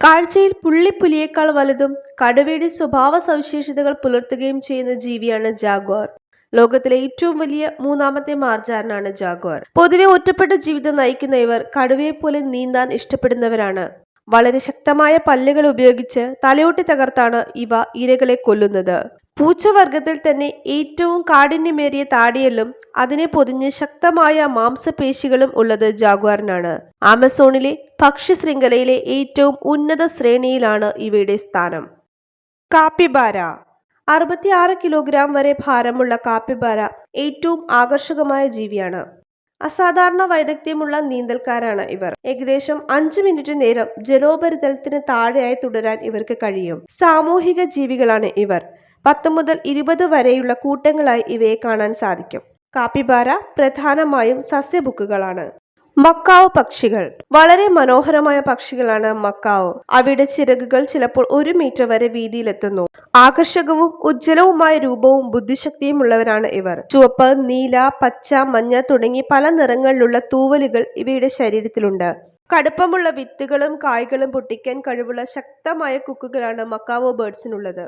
കാഴ്ചയിൽ പുള്ളിപ്പുലിയേക്കാൾ വലുതും കടുവയുടെ സ്വഭാവ സവിശേഷതകൾ പുലർത്തുകയും ചെയ്യുന്ന ജീവിയാണ് ജാഗ്വാർ. ലോകത്തിലെ ഏറ്റവും വലിയ മൂന്നാമത്തെ മാർജാരനാണ് ജാഗ്വാർ. പൊതുവെ ഒറ്റപ്പെട്ട ജീവിതം നയിക്കുന്ന ഇവർ കടുവയെപ്പോലെ നീന്താൻ ഇഷ്ടപ്പെടുന്നവരാണ്. വളരെ ശക്തമായ പല്ലുകൾ ഉപയോഗിച്ച് തലയോട്ടി തകർത്താണ് ഇവ ഇരകളെ കൊല്ലുന്നത്. പൂച്ചവർഗത്തിൽ തന്നെ ഏറ്റവും കാഠിന്യമേറിയ താടിയെല്ലും അതിനെ പൊതിഞ്ഞ് ശക്തമായ മാംസപേശികളും ഉള്ളത് ജാഗ്വാറിനാണ്. ആമസോണിലെ ഭക്ഷ്യശൃംഖലയിലെ ഏറ്റവും ഉന്നത ശ്രേണിയിലാണ് ഇവയുടെ സ്ഥാനം. കാപ്പിബാര. 66 കിലോഗ്രാം വരെ ഭാരമുള്ള കാപ്പിബാര ഏറ്റവും ആകർഷകമായ ജീവിയാണ്. അസാധാരണ വൈദഗ്ധ്യമുള്ള നീന്തൽക്കാരാണ് ഇവർ. ഏകദേശം 5 മിനിറ്റ് നേരം ജലോപരിതലത്തിന് താഴെയായി തുടരാൻ ഇവർക്ക് കഴിയും. സാമൂഹിക ജീവികളാണ് ഇവർ. 10 മുതൽ 20 വരെയുള്ള കൂട്ടങ്ങളായി ഇവയെ കാണാൻ സാധിക്കും. കാപ്പിബാര പ്രധാനമായും സസ്യഭുക്കുകളാണ്. മക്കാവോ പക്ഷികൾ. വളരെ മനോഹരമായ പക്ഷികളാണ് മക്കാവോ. അവയുടെ ചിറകുകൾ ചിലപ്പോൾ 1 മീറ്റർ വരെ വീതിയിലെത്തുന്നു. ആകർഷകവും ഉജ്ജ്വലവുമായ രൂപവും ബുദ്ധിശക്തിയും ഉള്ളവരാണ് ഇവർ. ചുവപ്പ്, നീല, പച്ച, മഞ്ഞ തുടങ്ങി പല നിറങ്ങളിലുള്ള തൂവലുകൾ ഇവയുടെ ശരീരത്തിലുണ്ട്. കടുപ്പമുള്ള വിത്തുകളും കായ്കളും പൊട്ടിക്കാൻ കഴിവുള്ള ശക്തമായ കൊക്കുകളാണ് മക്കാവോ ബേർഡ്സിനുള്ളത്.